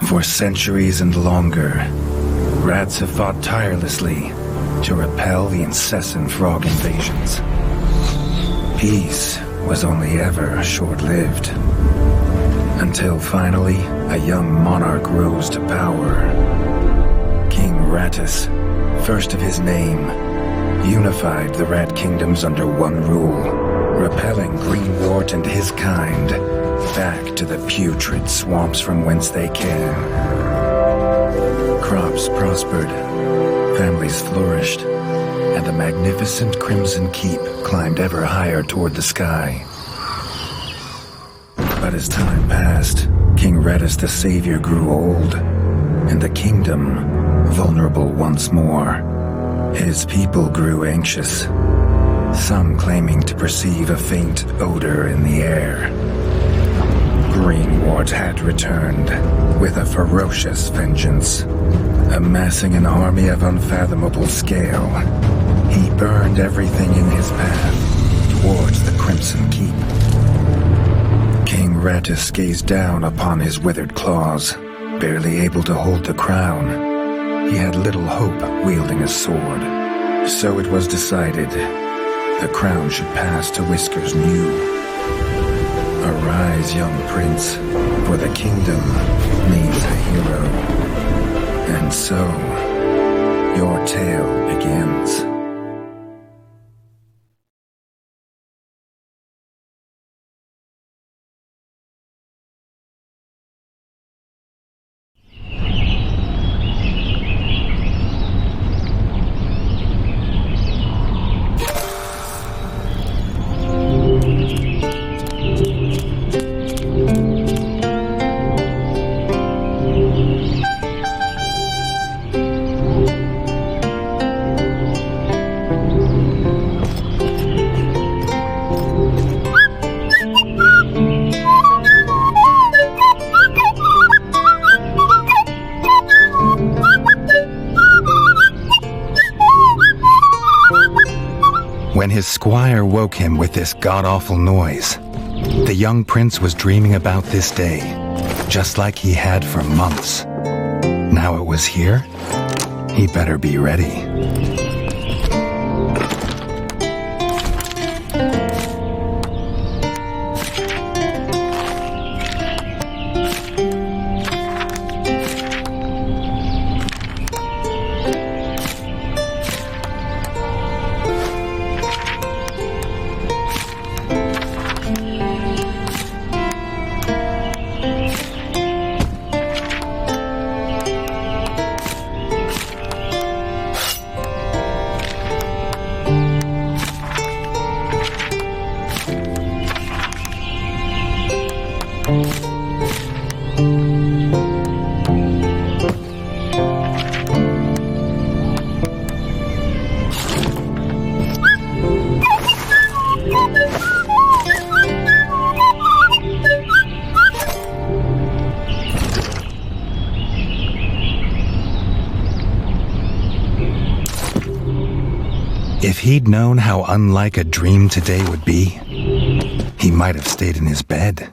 For centuries and longer, rats have fought tirelessly to repel the incessant frog invasions. Peace was only ever short-lived, until finally a young monarch rose to power. King Rattus, first of his name, unified the rat kingdoms under one rule, repelling Greenwort and his kind back to the putrid swamps from whence they came. Crops prospered, families flourished, and a magnificent Crimson Keep climbed ever higher toward the sky. But as time passed, King Rattus the Savior grew old, and the kingdom vulnerable once more. His people grew anxious, some claiming to perceive a faint odor in the air. Greenwort had returned with a ferocious vengeance. Amassing an army of unfathomable scale, he burned everything in his path towards the Crimson Keep. King Rattus gazed down upon his withered claws, barely able to hold the crown. He had little hope wielding a sword, so it was decided the crown should pass to Whiskers New. Arise, young prince, for the kingdom needs a hero. And so, your tale begins. When his squire woke him with this god-awful noise, the young prince was dreaming about this day, just like he had for months. Now it was here, he better be ready. If he'd known how unlike a dream today would be, he might have stayed in his bed.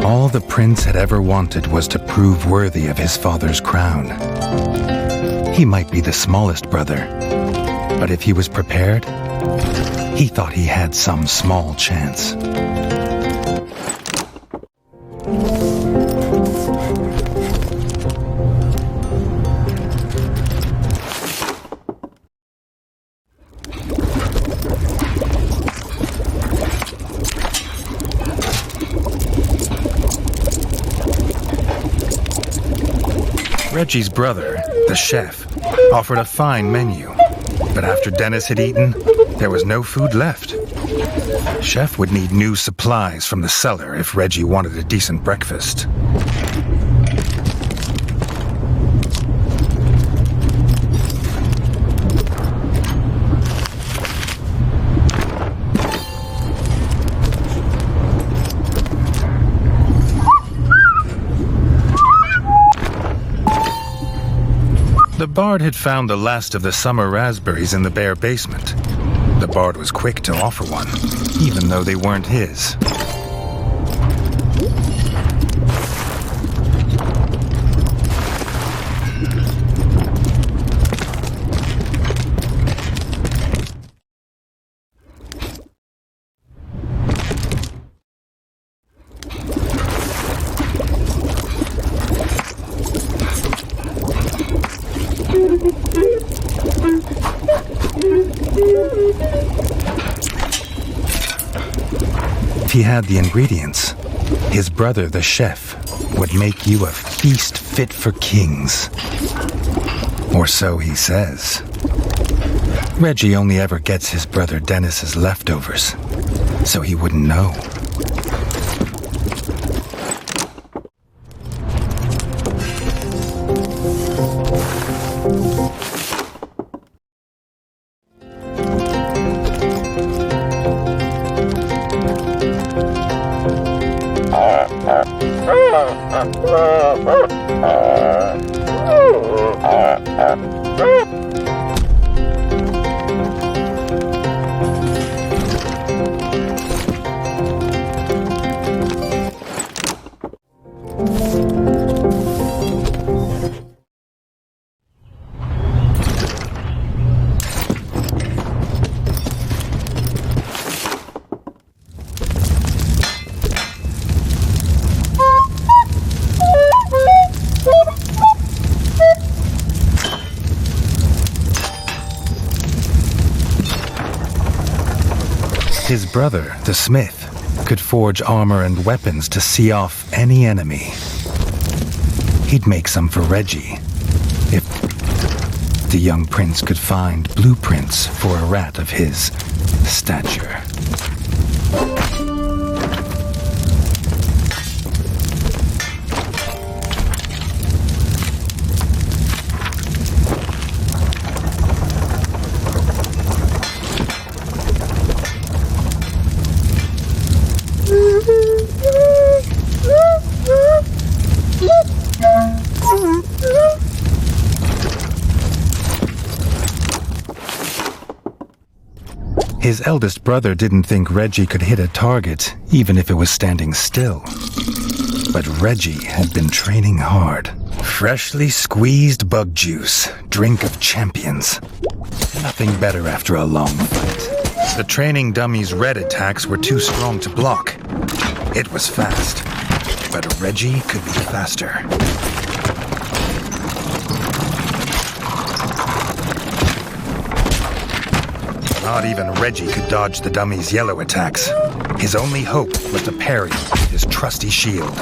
All the prince had ever wanted was to prove worthy of his father's crown. He might be the smallest brother, but if he was prepared, he thought he had some small chance. Reggie's brother, the chef, offered a fine menu, but after Dennis had eaten, there was no food left. Chef would need new supplies from the cellar if Reggie wanted a decent breakfast. The bard had found the last of the summer raspberries in the bare basement. The bard was quick to offer one, even though they weren't his. If he had the ingredients, his brother, the chef, would make you a feast fit for kings. Or so he says. Reggie only ever gets his brother Dennis's leftovers, so he wouldn't know. His brother, the smith, could forge armor and weapons to see off any enemy. He'd make some for Reggie, if the young prince could find blueprints for a rat of his stature. His eldest brother didn't think Reggie could hit a target, even if it was standing still. But Reggie had been training hard. Freshly squeezed bug juice, drink of champions. Nothing better after a long fight. The training dummy's red attacks were too strong to block. It was fast, but Reggie could be faster. Not even Reggie could dodge the dummy's yellow attacks. His only hope was to parry with his trusty shield.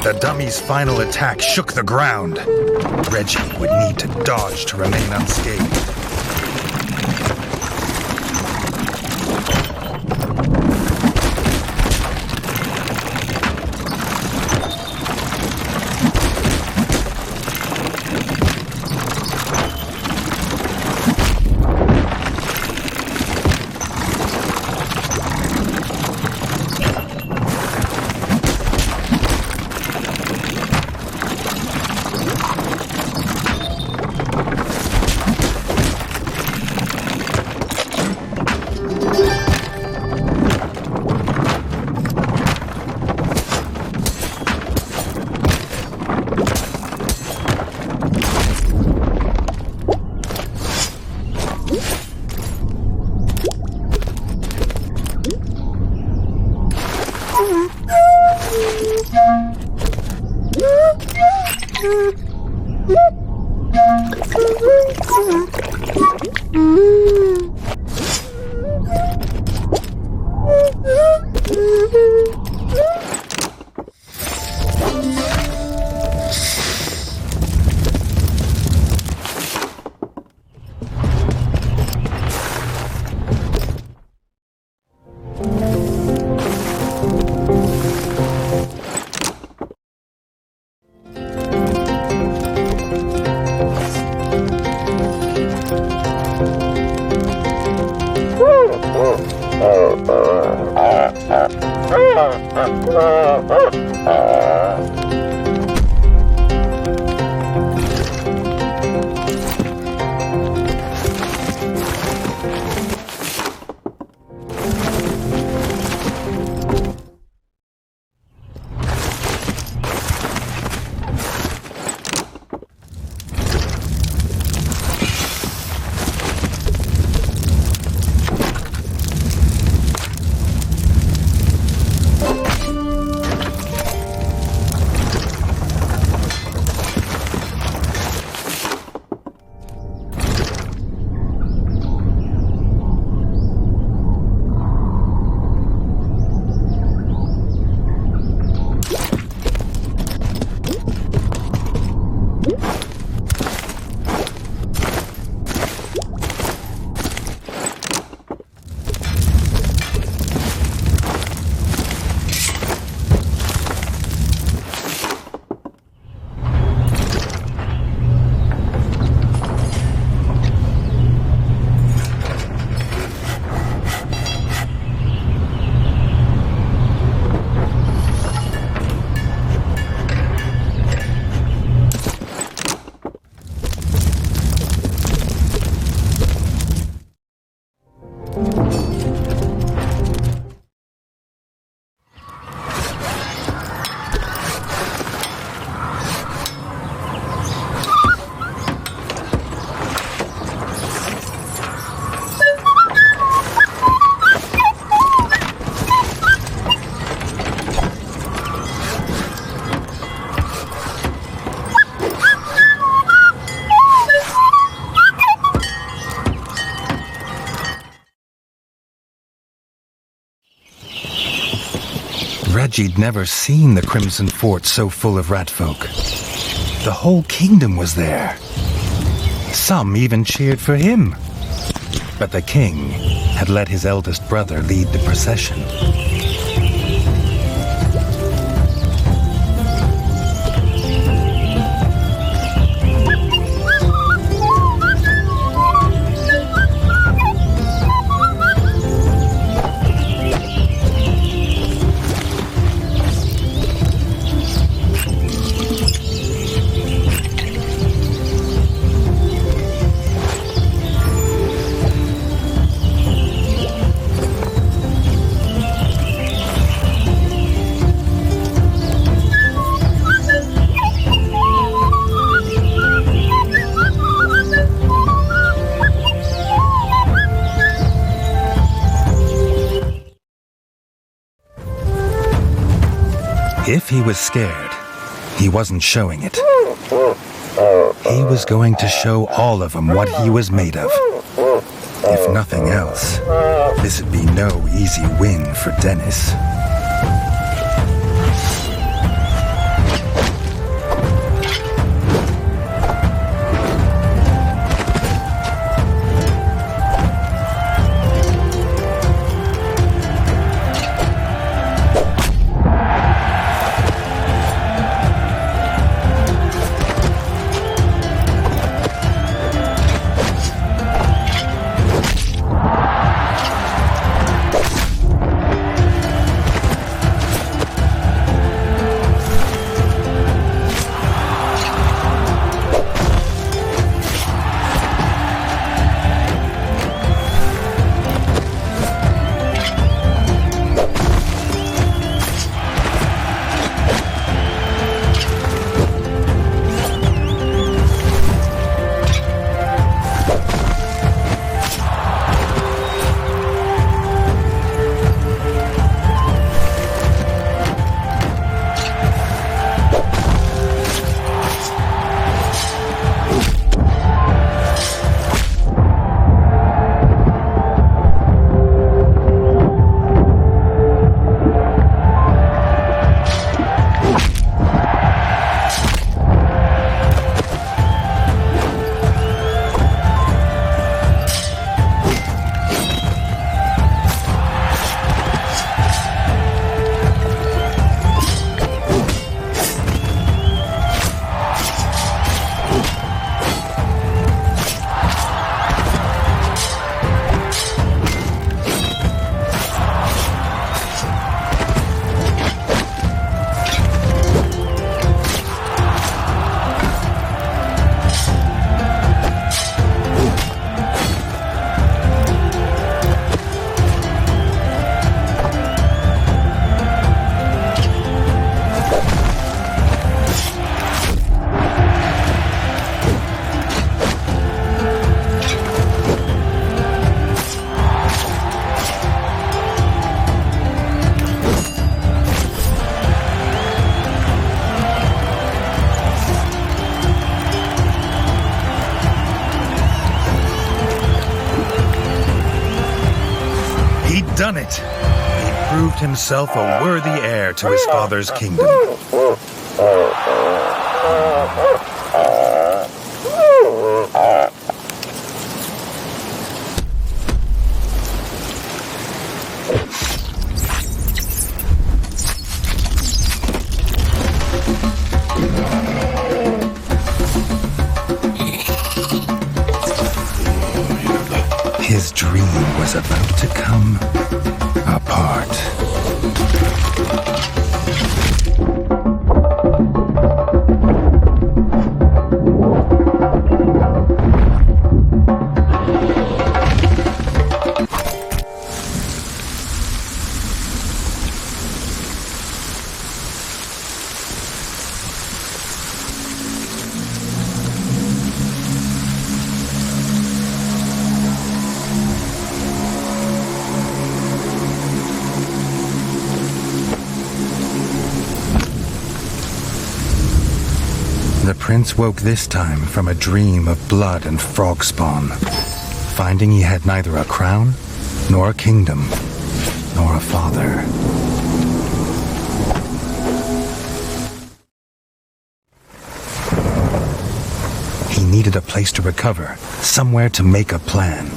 The dummy's final attack shook the ground. Reggie would need to dodge to remain unscathed. Reggie'd never seen the Crimson Fort so full of ratfolk. The whole kingdom was there. Some even cheered for him. But the king had let his eldest brother lead the procession. If he was scared, he wasn't showing it. He was going to show all of them what he was made of. If nothing else, this would be no easy win for Dennis. right. He proved himself a worthy heir to his father's kingdom. His dream was about to come apart. The prince woke this time from a dream of blood and frog spawn, finding he had neither a crown, nor a kingdom, nor a father. He needed a place to recover, somewhere to make a plan.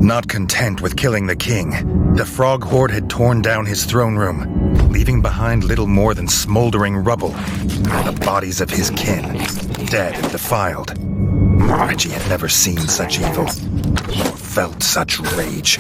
Not content with killing the king, the frog horde had torn down his throne room, leaving behind little more than smoldering rubble, the bodies of his kin, dead and defiled. Reggie had never seen such evil, or felt such rage.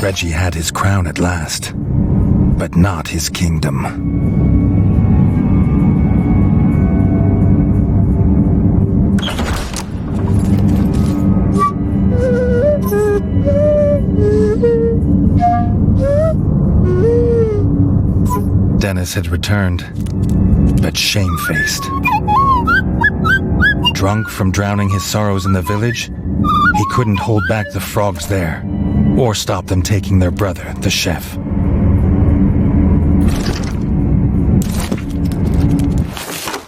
Reggie had his crown at last, but not his kingdom. Dennis had returned, but shamefaced. Drunk from drowning his sorrows in the village, he couldn't hold back the frogs there, or stop them taking their brother, the chef.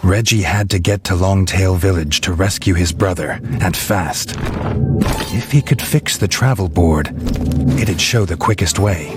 Reggie had to get to Longtail Village to rescue his brother, and fast. If he could fix the travel board, it'd show the quickest way.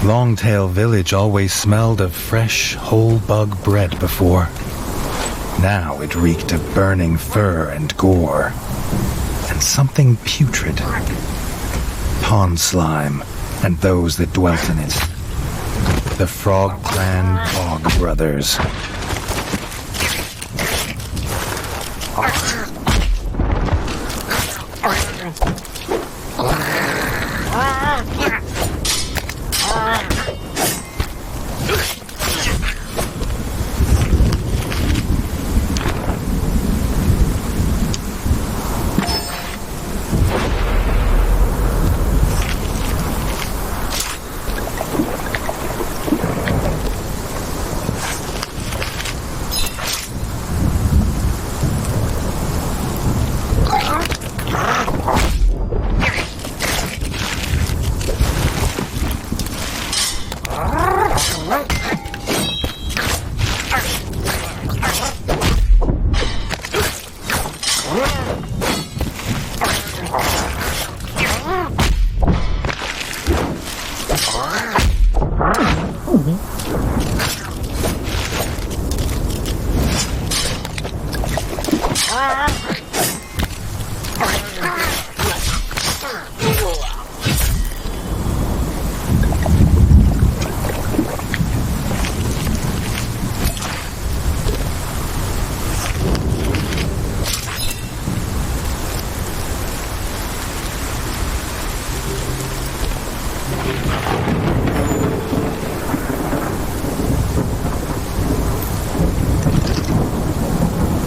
Longtail Village always smelled of fresh, whole bug bread before. Now it reeked of burning fur and gore, and something putrid. Pond slime, and those that dwelt in it. The Frog Clan Bog Brothers.